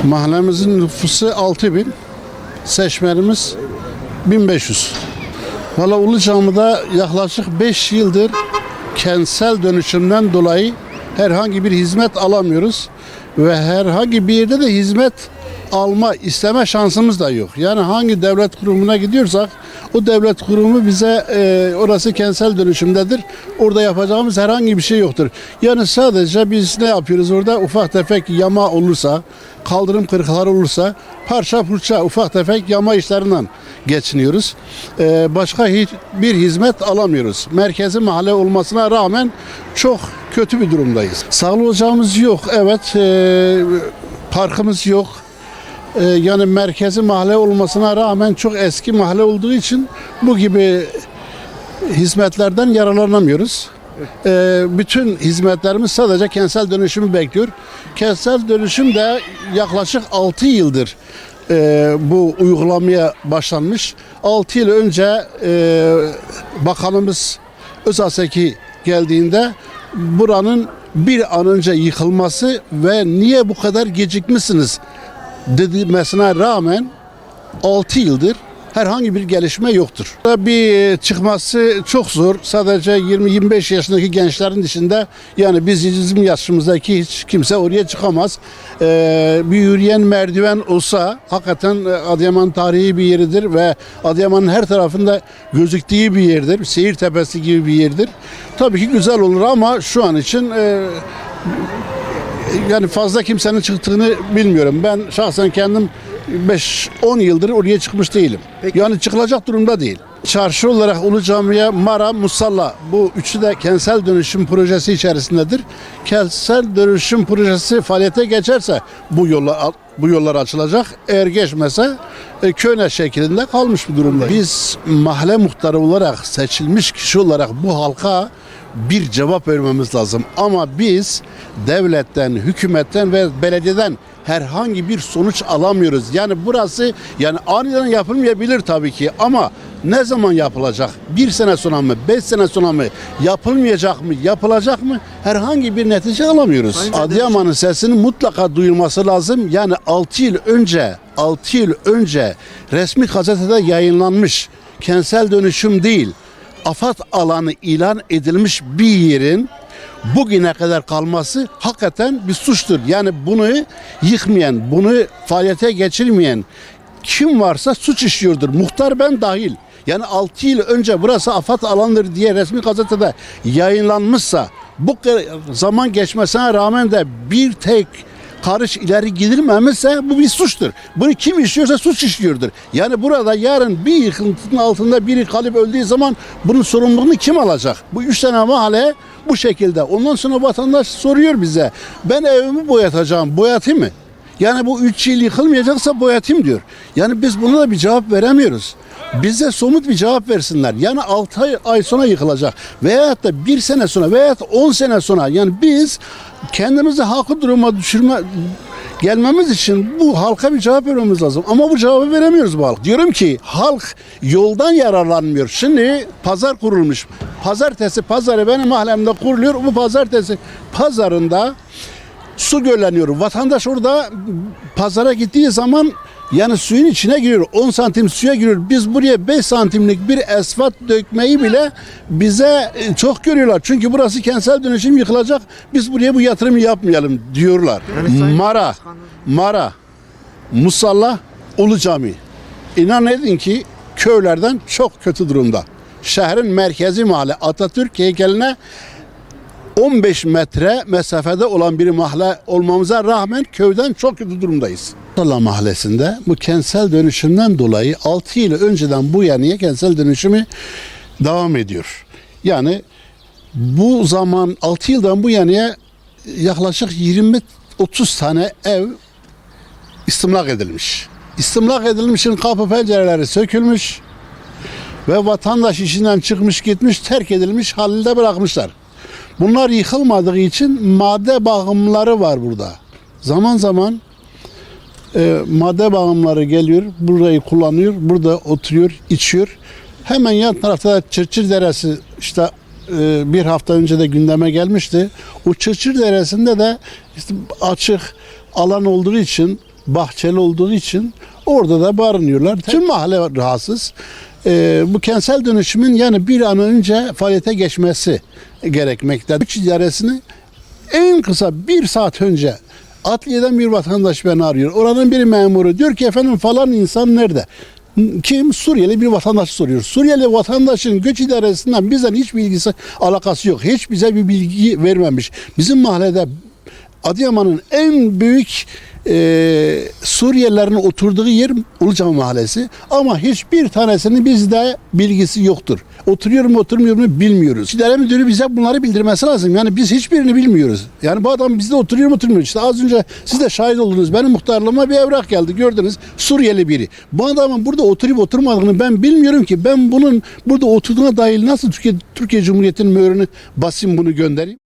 Mahallemizin nüfusu 6000, seçmenimiz 1500. Valla Ulu Cami'de yaklaşık 5 yıldır kentsel dönüşümden dolayı herhangi bir hizmet alamıyoruz. Ve herhangi bir yerde de hizmet alma, isteme şansımız da yok. Yani hangi devlet kurumuna gidiyorsak o devlet kurumu bize orası kentsel dönüşümdedir. Orada yapacağımız herhangi bir şey yoktur. Yani sadece biz ne yapıyoruz orada? Ufak tefek yama olursa, kaldırım kırıkları olursa parça purça ufak tefek yama işlerinden geçiniyoruz. Başka hiçbir hizmet alamıyoruz. Merkezi mahalle olmasına rağmen çok kötü bir durumdayız. Sağlık ocağımız yok. Evet, parkımız yok. Yani merkezi mahalle olmasına rağmen çok eski mahalle olduğu için bu gibi hizmetlerden yararlanamıyoruz. Bütün hizmetlerimiz sadece kentsel dönüşümü bekliyor. Kentsel dönüşüm de yaklaşık 6 yıldır bu uygulamaya başlanmış. 6 yıl önce Bakanımız Özaseki geldiğinde buranın bir an önce yıkılması ve niye bu kadar gecikmişsiniz demesine rağmen 6 yıldır herhangi bir gelişme yoktur. Bir çıkması çok zor. Sadece 20-25 yaşındaki gençlerin dışında yani bizim yaşımızdaki hiç kimse oraya çıkamaz. Bir yürüyen merdiven olsa hakikaten Adıyaman tarihi bir yeridir ve Adıyaman'ın her tarafında gözüktüğü bir yerdir. Seyir tepesi gibi bir yerdir. Tabii ki güzel olur ama şu an için yani fazla kimsenin çıktığını bilmiyorum. Ben şahsen kendim 5-10 yıldır oraya çıkmış değilim. Peki. Yani çıkılacak durumda değil. Çarşı olarak Ulu Cami'ye Mara, Musalla bu üçü de kentsel dönüşüm projesi içerisindedir. Kentsel dönüşüm projesi faaliyete geçerse bu yollar açılacak. Eğer geçmese köhne şeklinde kalmış bir durumda. Biz mahalle muhtarı olarak seçilmiş kişi olarak bu halka bir cevap vermemiz lazım. Ama biz devletten, hükümetten ve belediyeden herhangi bir sonuç alamıyoruz. Yani burası yani aniden yapılmayabilir tabii ki ama ne zaman yapılacak? 1 sene sonra mı? 5 sene sonra mı? Yapılmayacak mı? Yapılacak mı? Herhangi bir netice alamıyoruz. Adıyaman'ın sesinin mutlaka duyulması lazım. Yani 6 yıl önce resmi gazetede yayınlanmış kentsel dönüşüm değil, afat alanı ilan edilmiş bir yerin bugüne kadar kalması hakikaten bir suçtur. Yani bunu yıkmayan, bunu faaliyete geçirmeyen kim varsa suç işliyordur. Muhtar ben dahil. Yani 6 yıl önce burası afat alanıdır diye resmi gazetede yayınlanmışsa bu zaman geçmesine rağmen de bir tek karış ileri gidilmemişse bu bir suçtur. Bunu kim işliyorsa suç işliyordur. Yani burada yarın bir yıkıntının altında biri kalıp öldüğü zaman bunun sorumluluğunu kim alacak? Bu 3 tane mahalle bu şekilde. Ondan sonra vatandaş soruyor bize. Ben evimi boyatacağım. Boyatayım mı? Yani bu 3 yıl yıkılmayacaksa boyatayım diyor. Yani biz buna da bir cevap veremiyoruz. Bize somut bir cevap versinler. Yani 6 ay sonra yıkılacak. Veyahut da 1 sene sonra veyahut 10 sene sonra. Yani biz kendimizi haklı duruma gelmemiz için bu halka bir cevap vermemiz lazım. Ama bu cevabı veremiyoruz bu halk. Diyorum ki halk yoldan yararlanmıyor. Şimdi pazar kurulmuş. Pazartesi pazarı benim mahallemde kuruluyor. Bu pazartesi pazarında su gölleniyor. Vatandaş orada pazara gittiği zaman yani suyun içine giriyor. 10 santim suya giriyor. Biz buraya 5 santimlik bir asfalt dökmeyi bile bize çok görüyorlar. Çünkü burası kentsel dönüşüm yıkılacak. Biz buraya bu yatırımı yapmayalım diyorlar. Mara, Musalla, Ulu Cami. İnan edin ki köylerden çok kötü durumda. Şehrin merkezi mahalle Atatürk heykeline 15 metre mesafede olan bir mahalle olmamıza rağmen köyden çok kötü durumdayız. Musalla Mahallesi'nde bu kentsel dönüşümden dolayı 6 yıl önceden bu yana kentsel dönüşümü devam ediyor. Yani bu zaman 6 yıldan bu yana yaklaşık 20-30 tane ev istimlak edilmiş. İstimlak edilmişin kapı pencereleri sökülmüş ve vatandaş işinden çıkmış gitmiş terk edilmiş halinde bırakmışlar. Bunlar yıkılmadığı için madde bağımlıları var burada. Zaman zaman madde bağımlıları geliyor, burayı kullanıyor, burada oturuyor, içiyor. Hemen yan tarafta da Çırçır Deresi işte bir hafta önce de gündeme gelmişti. O Çırçır Deresi'nde de işte açık alan olduğu için bahçeli olduğu için orada da barınıyorlar. Tüm mahalle rahatsız. Bu kentsel dönüşümün yani bir an önce faaliyete geçmesi gerekmekte. Güç idaresini en kısa 1 saat önce adliyeden bir vatandaş beni arıyor. Oranın bir memuru diyor ki efendim falan insan nerede? Kim? Suriyeli bir vatandaş soruyor. Suriyeli vatandaşın göç idaresinden bizden hiç bilgisi alakası yok. Hiç bize bir bilgi vermemiş. Bizim mahallede Adıyaman'ın en büyük Suriyelilerin oturduğu yer Ulucami Mahallesi ama hiçbir tanesinin bizde bilgisi yoktur. Oturuyor mu oturmuyor mu bilmiyoruz. İdare müdürü bize bunları bildirmesi lazım. Yani biz hiçbirini bilmiyoruz. Yani bu adam bizde oturuyor mu oturmuyor. İşte az önce siz de şahit oldunuz. Benim muhtarlığıma bir evrak geldi. Gördünüz Suriyeli biri. Bu adamın burada oturup oturmadığını ben bilmiyorum ki. Ben bunun burada oturduğuna dair nasıl Türkiye Cumhuriyeti'nin mührünü basayım bunu göndereyim.